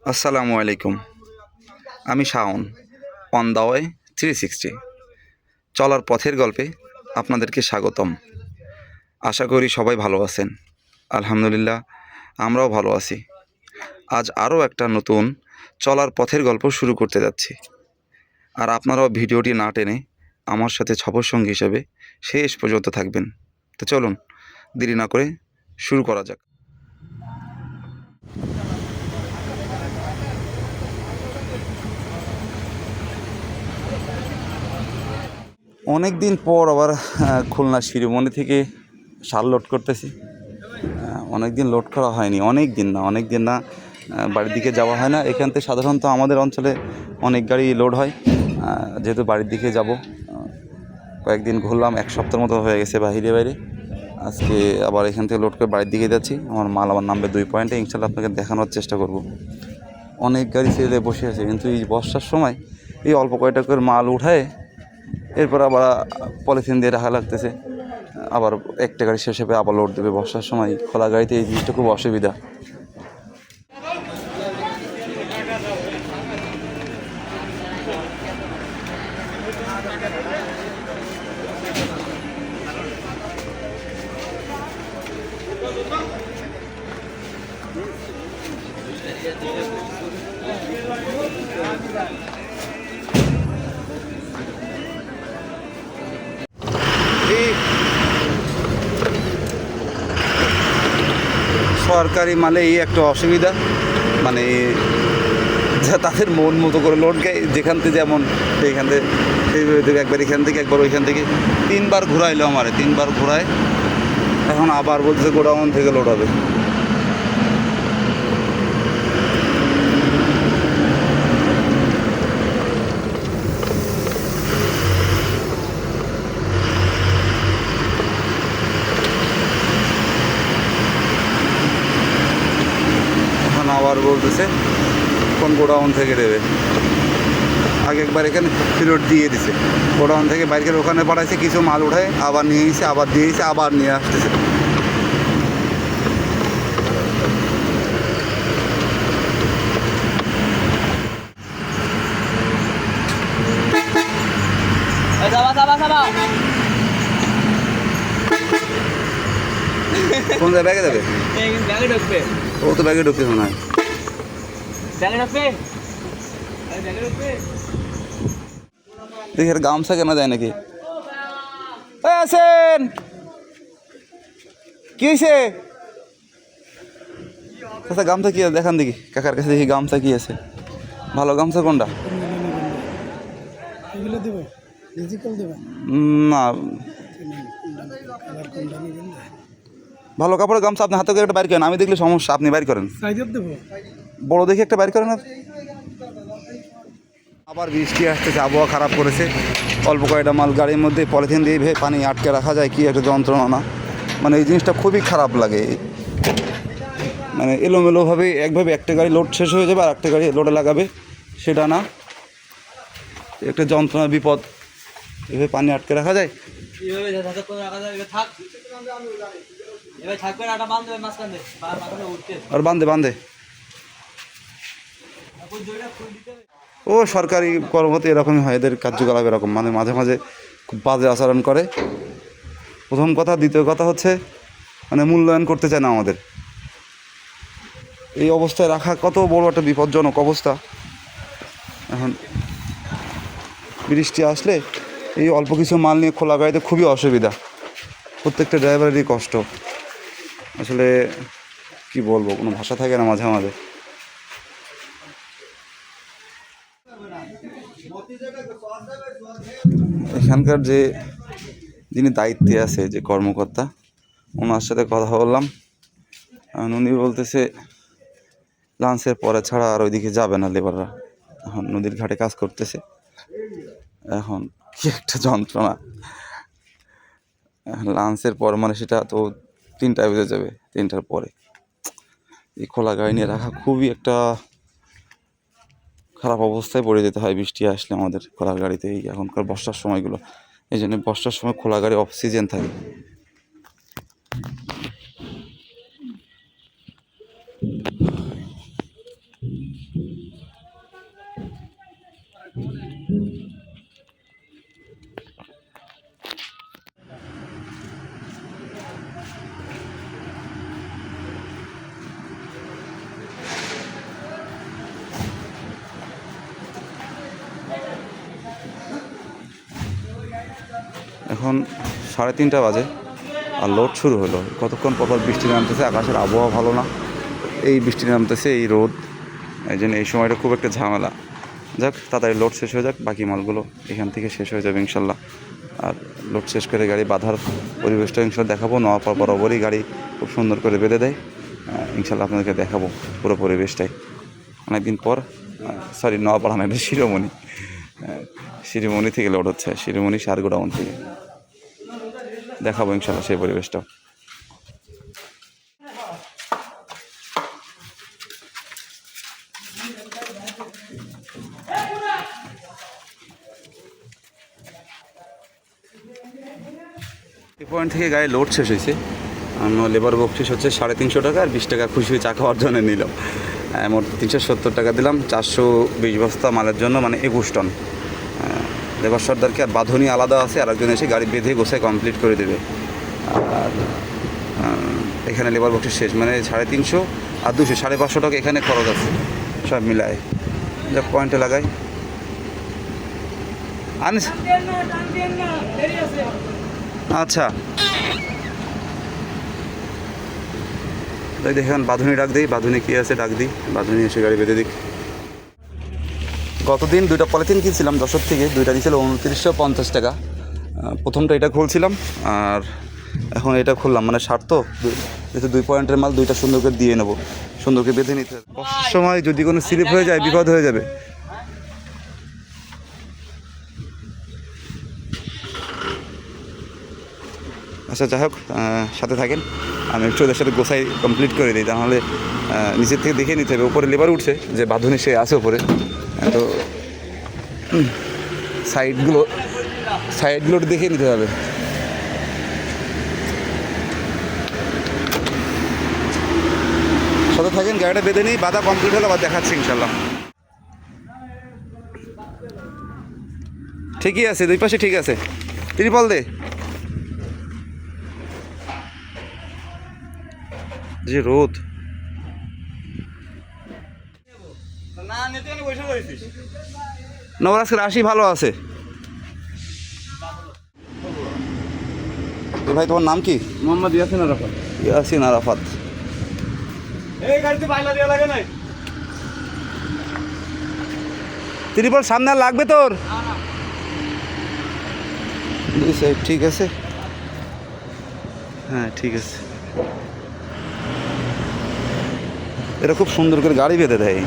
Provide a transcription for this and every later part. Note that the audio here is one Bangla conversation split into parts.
আসসালামু আলাইকুম। আমি শাওন, অন দ্য ওয়ে 360 চলার পথের গল্পে আপনাদেরকে স্বাগতম। আশা করি সবাই ভালো আছেন। আলহামদুলিল্লাহ, আমরাও ভালো আছি। আজ আরও একটা নতুন চলার পথের গল্প শুরু করতে যাচ্ছি। আর আপনারাও ভিডিওটি না টেনে আমার সাথে সফরসঙ্গী হিসেবে শেষ পর্যন্ত থাকবেন। তো চলুন, দেরি না করে শুরু করা যাক। অনেক দিন পর আবার খুলনা শিরোমণি থেকে সার লোড করতেছি। অনেক দিন লোড করা হয়নি, অনেক দিন না বাড়ির দিকে যাওয়া হয় না। এখান থেকে সাধারণত আমাদের অঞ্চলে অনেক গাড়ি লোড হয়। যেহেতু বাড়ির দিকে যাব, কয়েকদিন ঘুরলাম, এক সপ্তাহের মতো হয়ে গেছে বাইরে। আজকে আবার এখান থেকে লোড করে বাড়ির দিকে যাচ্ছি। আমার মাল আমার নামবে 2 পয়েন্টে, ইনশাল্লাহ আপনাকে দেখানোর চেষ্টা করব। অনেক গাড়ি ছেড়ে বসে আছে, কিন্তু এই বর্ষার সময় এই অল্প কয়টা করে মাল উঠায় এরপর আবার পলিথিন দিয়ে রাখা লাগতেছে। আবার একটা গাড়ি শেষ হবে, আবার লোড দেবে। বর্ষার সময় খোলা গাড়িতে এই জিনিসটা খুব অসুবিধা। এই সরকারি মালে এই একটা অসুবিধা, মানে তাদের মন মতো করে লোড গায়, যেখান থেকে যেমন এইখান থেকে একবার এখান থেকে একবার ওইখান থেকে 3বার ঘুরাইলো আমারে, 3বার ঘুরায়। এখন আবার বলছে গোডাউন থেকে লোড হবে। এখন আবার বলতেছে কোন গোডাউন থেকে দেবে। আগে একবার এখানে ফেরত দিয়ে দিছে, গোডাউন থেকে বাইকের ওখানে পাঠাইছে, কিছু মাল উঠায় আবার নিয়ে এসে আবার দিয়েছে, আবার নিয়ে আসতেছে। কোন জায়গায় ব্যাগে যাবে? ও তো ব্যাগে ঢুকতে মনে হয়। দেখি আর গামছা কেনা যায় নাকি? আছেন কি হয়েছে? আচ্ছা, গামছা কি আছে দেখান দেখি, কাকার কাছে দেখি গামছা কি আছে। ভালো গামছা কোনটা? না, ভালো কাপড়ের গামছা আপনি হাতে করে একটা বাইর করেন, আমি দেখলে সমস্যা, আপনি বাইর করেন। বড় দেখে একটা বাইর করেন। আবার বৃষ্টি আসতেছে, আবহাওয়া খারাপ করেছে। অল্প কয়েকটা মাল গাড়ির মধ্যে পলিথিন দিয়ে পানি আটকে রাখা যায়, কি একটা যন্ত্রণা না। মানে এই জিনিসটা খুবই খারাপ লাগে। মানে এলোমেলোভাবে একভাবে একটা গাড়ি লোড শেষ হয়ে যাবে আর একটা গাড়ি লোডে লাগাবে, সেটা না, একটা যন্ত্রণা, বিপদ। এভাবে পানি আটকে রাখা যায়। আর বান্ধে ও সরকারি কর্মকর্তা এরকমই হয়, এদের কার্যকলাপ এরকম, মানে মাঝে মাঝে খুব বাজে আচরণ করে। প্রথম কথা, দ্বিতীয় কথা হচ্ছে মানে মূল্যায়ন করতে চায় না আমাদের। এই অবস্থায় রাখা কত বড় একটা বিপজ্জনক অবস্থা। এখন বৃষ্টি আসলে এই অল্প কিছু মাল নিয়ে খোলা গাড়িতে খুবই অসুবিধা, প্রত্যেকটা ড্রাইভারেরই কষ্ট। আসলে কি বলবো, কোনো ভাষা থাকে না মাঝে মাঝে। এখানকার যিনি দায়িত্বে আছে, যে কর্মকর্তা, ওনার সাথে কথা বললাম। উনি বলতেছে লাঞ্চের পরে ছাড়া আর ওইদিকে যাবে না লেবাররা। এখন নদীর ঘাটে কাজ করতেছে। এখন কি একটা যন্ত্রণা, লাঞ্চের পর মানে সেটা তো 3টায় বেজে যাবে, 3টার পরে এই খোলা গাড়ি নিয়ে রাখা খুবই একটা খারাপ অবস্থায় পড়ে যেতে হয় বৃষ্টি আসলে আমাদের খোলা গাড়িতে। এই এখনকার বর্ষার সময়গুলো, এই জন্য বর্ষার সময় খোলা গাড়ি অক্সিজেন থাকে। এখন 3:30 বাজে আর লোড শুরু হলো। কতক্ষণ পর বৃষ্টি নামতেছে, আকাশের আবহাওয়া ভালো না, এই বৃষ্টি নামতেছে, এই রোদ, এই জন্য এই সময়টা খুব একটা ঝামেলা। যাক, তাড়াতাড়ি লোড শেষ হয়ে যাক, বাকি মালগুলো এখান থেকে শেষ হয়ে যাবে ইনশাল্লাহ। আর লোড শেষ করে গাড়ি বাঁধার পরিবেশটা ইনশাল্লাহ দেখাবো। নেওয়ার পর বরাবরই গাড়ি খুব সুন্দর করে বেঁধে দেয়, ইনশাল্লাহ আপনাদেরকে দেখাবো পুরো পরিবেশটাই। অনেকদিন পর, সরি নেওয়া পড়া না, এটা শিরোমণি থেকে লোড হচ্ছে, শিরোমণি সার গোডাউন থেকে দেখাবো ইনশাল্লাহ সেই পরিবেশটা। এই পয়েন্ট থেকে গাড়ি লোড শেষ হয়েছে। আমার লেবার বকশিস হচ্ছে 350 টাকা, আর 20 টাকা খুশি হয়ে চা খাওয়ার জন্য নিলাম। মোট 370 টাকা দিলাম 420 বস্তা মালের জন্য, মানে 21 টন। লেবার সর্দারকে আর বাঁধনি আলাদা আছে, আর একজন এসে গাড়ি বেঁধে গোছায় কমপ্লিট করে দেবে। আর এখানে লেবার বকশিস শেষ, মানে 350 আর 200, 550 টাকা এখানে খরচ আছে সব মিলায়। যা পয়েন্টে লাগাই আনিস। আচ্ছা, তাই দেখেন বাঁধুনি ডাক দিই, বাঁধুনি কী আছে ডাক দিই, বাঁধুনি এসে গাড়ি বেঁধে দিক। গতদিন 2টা পলিথিন কিনছিলাম যশোর থেকে, 2টা দিয়েছিল 2950 টাকা। প্রথমটা এটা খুলছিলাম, আর এখন এটা খুললাম, মানে সার তো, যেহেতু 2 পয়েন্টের মাল 2টা সুন্দর করে দিয়ে নেবো, সুন্দর করে বেঁধে নিতে হবে। বর্ষার সময় যদি কোনো স্লিপ হয়ে যায় বিপদ হয়ে যাবে। আচ্ছা, যাই হোক, সাথে থাকেন, আমি একটু ওদের সাথে গোছাই কমপ্লিট করে দিই, তাহলে নিচের থেকে দেখে নিতে হবে। উপরে লেবার উঠছে, যে বাঁধুনি সে আছে উপরে, তো সাইডগুলো দেখে নিতে হবে। সাথে থাকেন, গাড়িটা বেঁধে নিই, বাধা কমপ্লিট হলে আবার দেখাচ্ছি ইনশাল্লাহ। ঠিকই আছে, 2 পাশে ঠিক আছে। ত্রিপল দে, যে রোদ। নবরাজকে রাশি ভালো আছে। ভাই, তোমার নাম কি? মোহাম্মদ ইয়াসিন আরাফাত। ইয়াসিন আরাফাত। এই গাড়িতে বাইলা দেওয়া লাগে নাই? ত্রিপল সামনে আর লাগবে তোর? ঠিক আছে, হ্যাঁ ঠিক আছে। এরা খুব সুন্দর করে গাড়ি বেঁধে দেয়,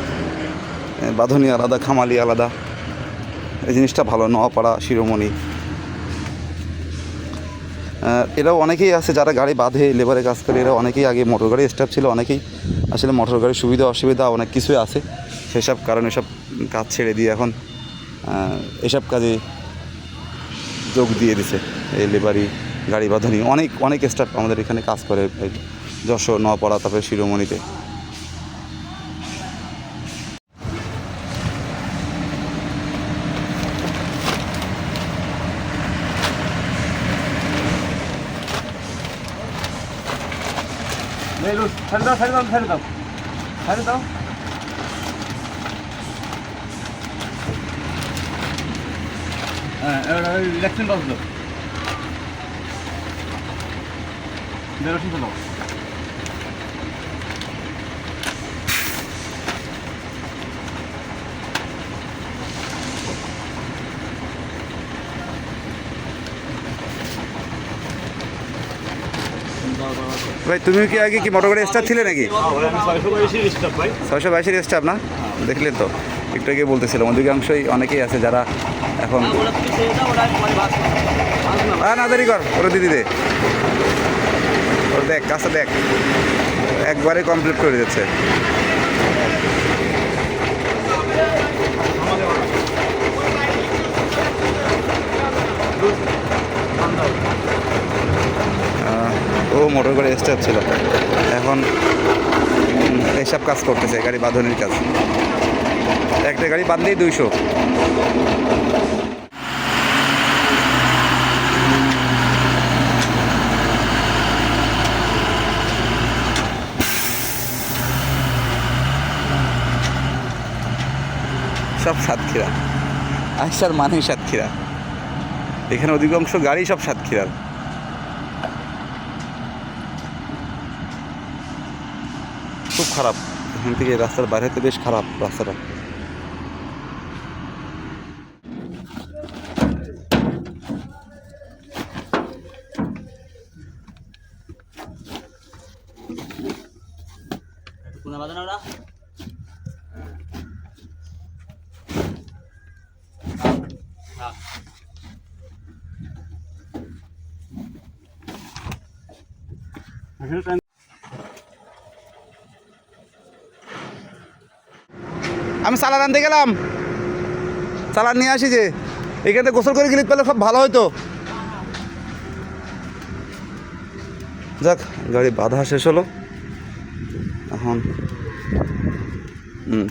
বাঁধনি আলাদা, খামালি আলাদা, এই জিনিসটা ভালো। নোয়াপাড়া, শিরোমণি, এরাও অনেকেই আছে যারা গাড়ি বাঁধে, লেবারে কাজ করে, এরা অনেকেই আগে মোটর গাড়ি স্টাফ ছিল, অনেকেই আসলে মোটর গাড়ির সুবিধা অসুবিধা অনেক কিছুই আছে, সেসব কারণে সব কাজ ছেড়ে দিয়ে এখন এসব কাজে যোগ দিয়ে দিছে। এই লেবারি, গাড়ি বাঁধনি, অনেক স্টাফ আমাদের এখানে কাজ করে, যশোর, নোয়াপাড়া, তারপরে শিরোমণিতে। ছেড়ে দাও, ছেড়ে দাও, ছেড়ে দাও, ছেড়ে দাও। হ্যাঁ, এবার ইলেকশন বাস দাও, বেরোটি ফেলো। ভাই, তুমি কি আগে কি মোটর গাড়ি স্টাফ ছিলে নাকি? 622 স্টাফ না? দেখলেন তো, একটু আগে বলতেছিলাম, অধিকাংশই অনেকেই আছে যারা এখন। না, দেরি কর, ওরা দিদি দে, ওর দেখ কাজটা দেখ, একবারে কমপ্লিট করে দিচ্ছে। ও মোটর গাড়ি স্টাফ ছিল, এখন এইসব কাজ করতেছে, গাড়ি বাঁধনির কাজ। একটা গাড়ি বাঁধলেই 200। সব সাতক্ষীরা, আইসার মানে সাতক্ষীরা, এখানে অধিকাংশ গাড়ি সব সাতক্ষীরার। খুব খারাপ, এখান থেকে রাস্তার বাইরে তো বেশ খারাপ রাস্তাটা। আমি চালান আনতে গেলাম, চালান নিয়ে আসি যে এখানে গোসল করে গেলে পেলে সব ভালো হতো। যাক, গাড়ি বাধা শেষ হলো, এখন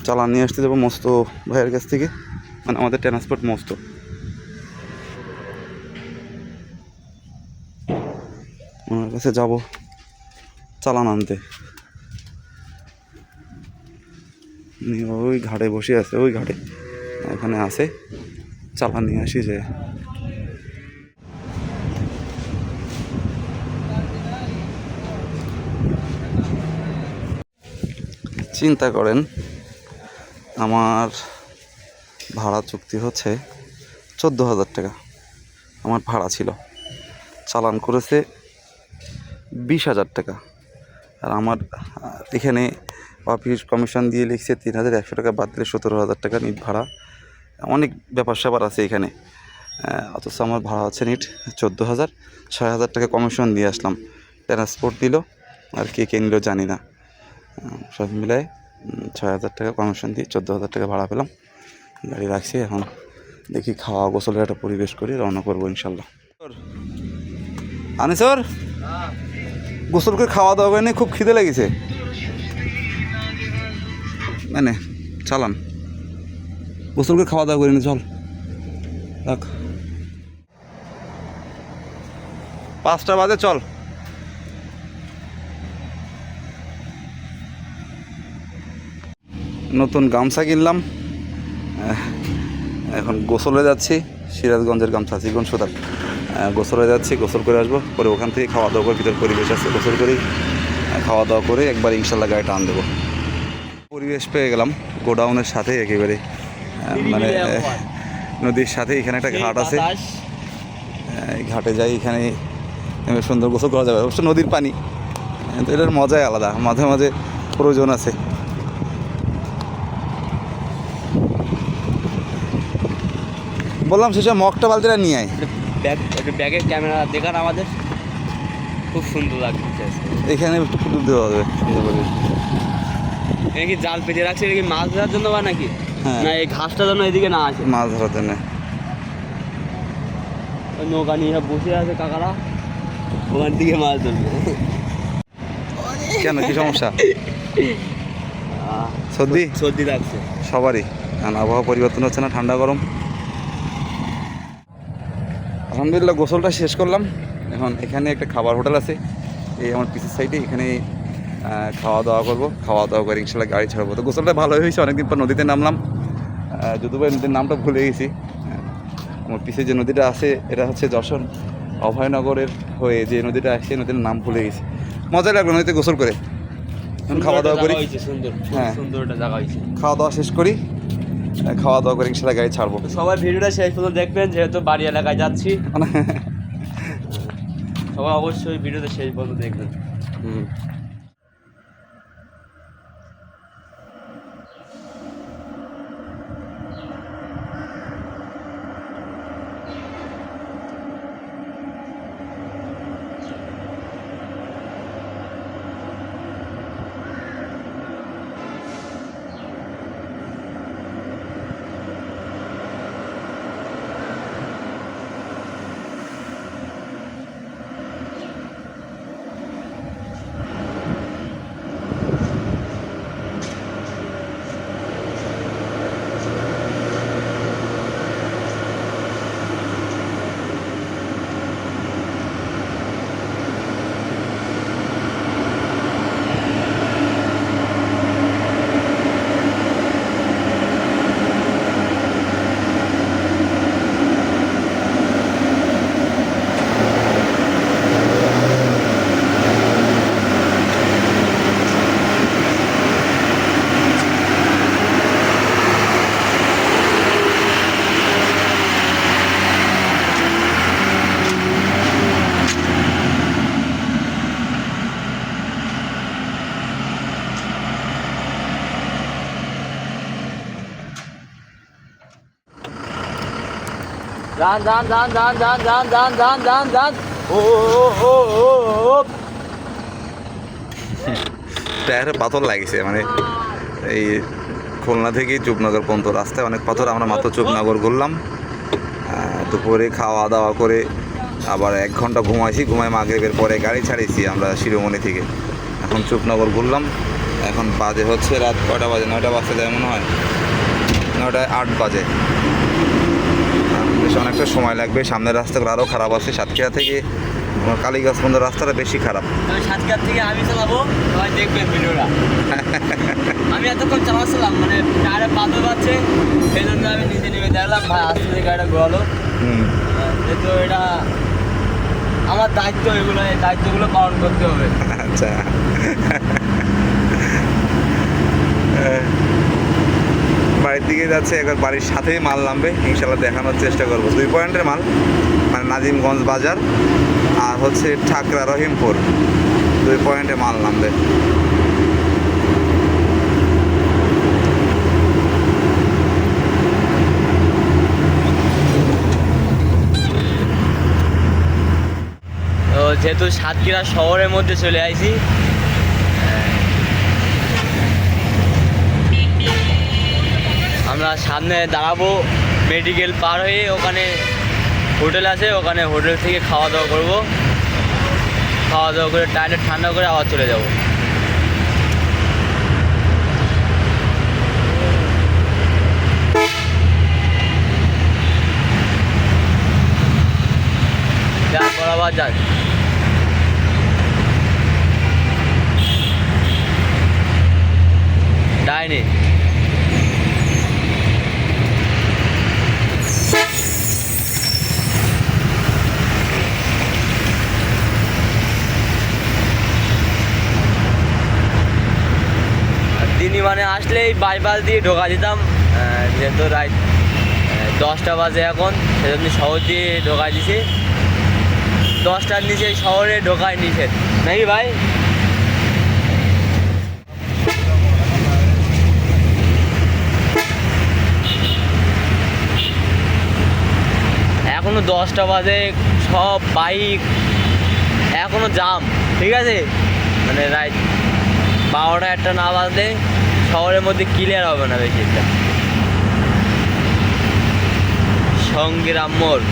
চালান নিয়ে আসতে যাবো মস্ত ভাইয়ের কাছ থেকে, মানে আমাদের ট্রান্সপোর্ট মস্ত। ওনার কাছে যাবো চালান আনতে। ওই ঘাটে বসে আছে, ওই ঘাটে এখানে আছে, চালান নিয়ে আসি যে। চিন্তা করেন, আমার ভাড়া চুক্তি হচ্ছে 14,000 টাকা আমার ভাড়া ছিল, চালান করেছে 20,000 টাকা। আর আমার এখানে অফিস কমিশন দিয়ে লিখছে 3,100 টাকা বাদ দিলে 17,000 টাকা নিট ভাড়া। অনেক ব্যাপার স্যাপার আছে এখানে, অথচ আমার ভাড়া হচ্ছে নিট 14,000। 6,000 টাকা কমিশন দিয়ে আসলাম, ট্রান্সপোর্ট দিল আর কে কে নিল জানি না, সব মিলায় 6,000 টাকা কমিশন দিয়ে 14,000 টাকা ভাড়া পেলাম। গাড়ি রাখছি, এখন দেখি খাওয়া গোসলের একটা পরিবেশ করি, রওনা করবো ইনশাল্লাহ। আনিসর, গোসল করে খাওয়া দাওয়া করে খুব খিদে লেগেছে, মানে চালান গোসল করে খাওয়া দাওয়া করে নি, চল রাখ। 5টা বাজে, চল। নতুন গামছা কিনলাম, এখন গোসলে যাচ্ছি। সিরাজগঞ্জের গামছা, চিকন সুতার। গোসলে যাচ্ছি, গোসল করে আসবো, পরে ওখান থেকে খাওয়া দাওয়া করে, ভিতর পরিবেশ আছে, গোসল করেই খাওয়া দাওয়া করে একবার ইনশাল্লাহ গাড়ি টান দেবো। পরিবেশ পেয়ে গেলাম গোডাউনের সাথে একেবারে, মানে নদীর সাথে। এখানে একটা ঘাট আছে, এই ঘাটে যাই, এখানে সুন্দর গোসল করা যাবে। অবশ্য নদীর পানি, কিন্তু এটার মজাই আলাদা, মাঝে মাঝে প্রয়োজন আছে। বললাম সেসব মগটা বালতিটা নিয়ে আয়। ব্যাগের ক্যামেরা দেখান আমাদের, খুব সুন্দর লাগছে। এখানে একটু ফুটু দেওয়া হবে সুন্দর করে। এটা কি জাল পেতে রাখছে, এটা কি মাছ ধরার জন্য বা নাকি? হ্যাঁ, না এই ঘাসটার জন্য এদিকে না আসে, মাছ ধরার জন্য। ওই নৌকা নিয়ে সব বসে আছে কাকারা, ওখান থেকে মাছ ধরবে। কেন, কি সমস্যা? সর্দি সর্দি লাগছে সবারই, কারণ আবহাওয়া পরিবর্তন হচ্ছে না, ঠান্ডা গরম। আলহামদুলিল্লাহ গোসলটা শেষ করলাম। এখন এখানে একটা খাবার হোটেল আছে এই আমার পিসের সাইডে, এখানে খাওয়া দাওয়া করবো। খাওয়া দাওয়া করে ইনশাল্লাহ গাড়ি ছাড়বো। তো গোসলটা ভালো হয়েছে, অনেকদিন পর নদীতে নামলাম। যদিও নদীর নামটা ভুলে গেছি। আমার পিসে যে নদীটা আছে এটা হচ্ছে যশোর অভয়নগরের হয়ে যে নদীটা আসে, নদীর নাম ভুলে গেছি। মজা লাগলো নদীতে গোসল করে। এখন খাওয়া দাওয়া করি, সুন্দর, হ্যাঁ সুন্দর একটা জায়গা হয়েছে। খাওয়া দাওয়া শেষ করি, খাওয়া দাওয়া করে ইনশাল্লাহ গাড়ি ছাড়বো। সবাই ভিডিওটা শেষ পর্যন্ত দেখবেন, যেহেতু বাড়ি এলাকায় যাচ্ছি। সবাই অবশ্যই ভিডিওটা শেষ পর্যন্ত দেখবেন। হুম। যান যান যান যান যান যান যান যান যান যান ও ও ও ও টায়ারে পাথর লাগিছে, মানে এই খুলনা থেকে চুপনগর পর্যন্ত রাস্তায় অনেক পাথর। আমরা মাত্র চুপনগর ঘুরলাম, দুপুরে খাওয়া দাওয়া করে আবার 1 ঘন্টা ঘুমাইছি, মাগরিবের পরে গাড়ি ছাড়িয়েছি আমরা শিরোমণি থেকে। এখন চুপনগর ঘুরলাম, এখন বাজে হচ্ছে রাত কয়টা বাজে, 9টা বাজতে যায় মনে হয়, 9টায় 8 বাজে। বেশ অনেকটা সময় লাগবে, সামনের রাস্তাগুলো আরও খারাপ আছে। সাতক্ষীরা থেকে কালীগঞ্জ পর্যন্ত রাস্তাটা বেশি খারাপ। তবে সাতক্ষীরা থেকে আমি চালাবো, সবাই দেখবেন ভিডিওটা। আমি এতক্ষণ চালাচ্ছিলাম, মানে টায়ারে পাথর পাচ্ছে, সেই জন্য আমি নিজে নেমে দেখলাম ভাই আস্তে থেকে গাড়িটা ঘোরালো। যেহেতু এটা আমার দায়িত্ব, এগুলো এই দায়িত্বগুলো পালন করতে হবে। আচ্ছা, বাড়ির দিকে যাচ্ছে, একবার বাড়ির সাথেই মাল নামবে, ইনশাল্লাহ দেখানোর চেষ্টা করবো। 2 পয়েন্টের মাল, মানে নাজিমগঞ্জ বাজার আর হচ্ছে ঠাকরা রহিমপুর, 2 পয়েন্টে মাল নামবে। তো যেহেতু সাতক্ষীরা শহরের মধ্যে চলে আইছি, আমরা সামনে দাঁড়াবো মেডিকেল পার হয়ে, ওখানে হোটেল আছে, ওখানে হোটেল থেকে খাওয়া দাওয়া করবো। খাওয়া দাওয়া করে টয়লেট ঠান্ডা করে আবার চলে যাব। যান বরাবর যান। ডাইনি দিনই মানে আসলেই বাইপাস দিয়ে ঢোকা দিতাম, যেহেতু রাত 10টা বাজে এখন, সেজন্য শহর দিয়ে ঢোকাই দিছি। 10টার নিচে শহরে ঢোকায় নিষেধ, নাকি ভাই? এখনো 10টা বাজে, সব বাইক এখনো জাম, ঠিক আছে? মানে রাত 12টা 1টা না বাজলে শহরের মধ্যে ক্লিয়ার হবে না বেশি একটা। সংগ্রাম মোড়,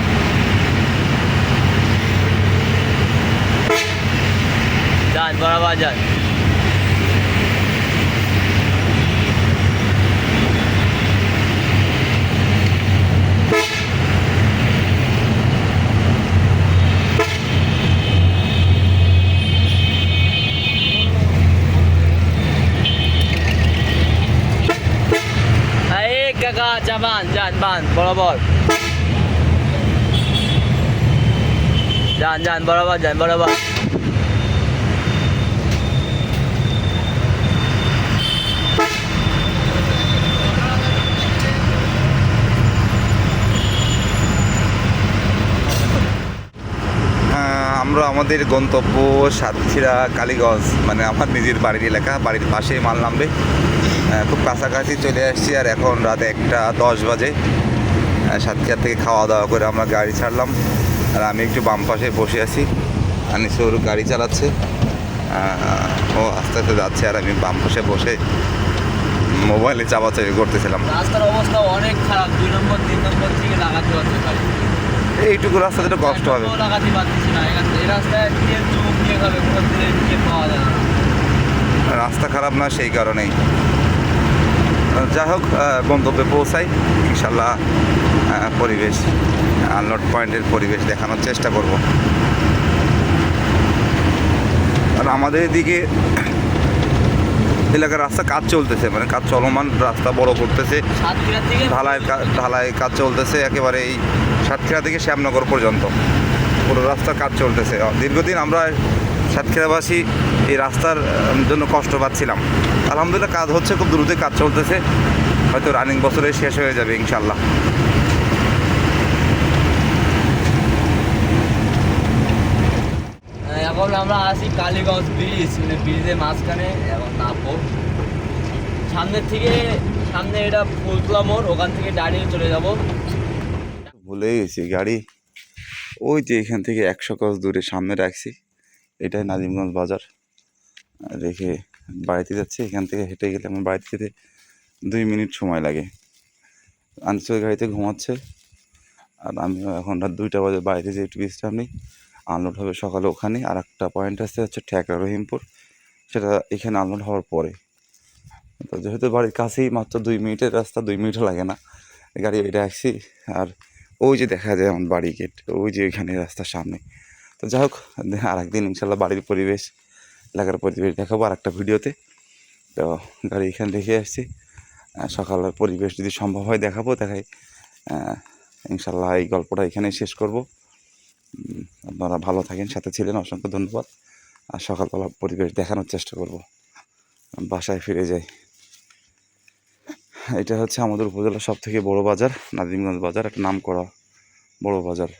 যান বরাবর যান। কাকা চাবান যান, বান বরাবর যান, যান বরাবর যান, বরাবর। আমরা আমাদের গন্তব্য সাতক্ষীরা কালীগঞ্জ, মানে আমার নিজের বাড়ির এলাকা, বাড়ির পাশেই মাল নামবে। খুব কাছাকাছি চলে আসছি, আর এখন রাত 1:10 বাজে। সাতক্ষীরা থেকে খাওয়া দাওয়া করে আমরা গাড়ি ছাড়লাম, আর আমি একটু বাম পাশে বসে আছি। আনিসুর গাড়ি চালাচ্ছে, ও আস্তে আস্তে যাচ্ছে, আর আমি বাম পাশে বসে মোবাইলে চাপাচাপি করতেছিলাম। রাস্তার অবস্থা অনেক খারাপ, 2 নম্বর 3 নম্বর থেকে লাগাতে হচ্ছে গাড়ি। এইটুকু রাস্তাতে একটু কষ্ট হবে, লাগাতে পারতেছি না। এই রাস্তায় তেল চুমুক দিয়ে খাবে, কোনো তেল পাওয়া যায় না। রাস্তা খারাপ না, সেই কারণেই। যাই হোক, গন্তব্যে পৌঁছাই ইনশাল্লাহ। পরিবেশ, আনলোড পয়েন্টের পরিবেশ দেখানোর চেষ্টা করব। আর আমাদের এদিকে এলাকার রাস্তা কাজ চলতেছে, মানে কাজ চলমান, রাস্তা বড় করতেছে, ঢালাই কাজ চলতেছে একেবারে এই সাতক্ষীরা থেকে শ্যামনগর পর্যন্ত পুরো রাস্তার কাজ চলতেছে। দীর্ঘদিন আমরা সাতক্ষীরাবাসী এই রাস্তার জন্য কষ্ট পাচ্ছিলাম। আলহামদুলিল্লাহ কাজ হচ্ছে, খুব দ্রুতই কাজ চলতেছে, হয়তো রানিং বছরে শেষ হয়ে যাবে ইনশাল্লাহ। এখন আমরা আছি কালীগঞ্জ ব্রিজ, মানে ব্রিজের মাঝখানে এখন নামবো। সামনের থেকে, সামনে এটা ফুলতলা মোড়, ওখান থেকে দাঁড়িয়ে চলে যাব। ভুলেই গেছি গাড়ি ওই যে এখান থেকে 100 গজ দূরে সামনে রাখছি। এটাই নাজিমগঞ্জ বাজার। রেখে বাড়িতে যাচ্ছি, এখান থেকে হেঁটে গেলে আমার বাড়িতে যেতে 2 মিনিট সময় লাগে। আনিসের গাড়িতে ঘুমাচ্ছে, আর আমিও এখন রাত 2টা বাজে বাইরে যে একটু বিশ্রাম নিই। আনলোড হবে সকালে ওখানে। আর একটা পয়েন্ট আছে হচ্ছে ঠেকরা রহিমপুর, সেটা এখানে আনলোড হওয়ার পরে। তো যেহেতু বাড়ির কাছেই মাত্র 2 মিনিটের রাস্তা, 2 মিনিটও লাগে না, গাড়ি এটা আসছি। আর ওই যে দেখা যায় আমার বাড়ি গেট, ওই যে ওইখানে রাস্তার সামনে। তো যাই হোক, আর একদিন ইনশাল্লাহ বাড়ির পরিবেশ, এলাকার পরিবেশ দেখাবো আর একটা ভিডিওতে। তো গাড়ি এখানে রেখে আসছি, সকালের পরিবেশ যদি সম্ভব হয় দেখাবো। দেখাই ইনশাল্লাহ এই গল্পটা এখানেই শেষ করব। আপনারা ভালো থাকেন, সাথে ছিলেন, অসংখ্য ধন্যবাদ। আর সকালবেলা পরিবেশ দেখানোর চেষ্টা করব। বাসায় ফিরে যাই। এটা হচ্ছে আমাদের উপজেলার সবথেকে বড় বাজার, নাজিমগঞ্জ বাজার, একটা নামকরা বড় বাজার।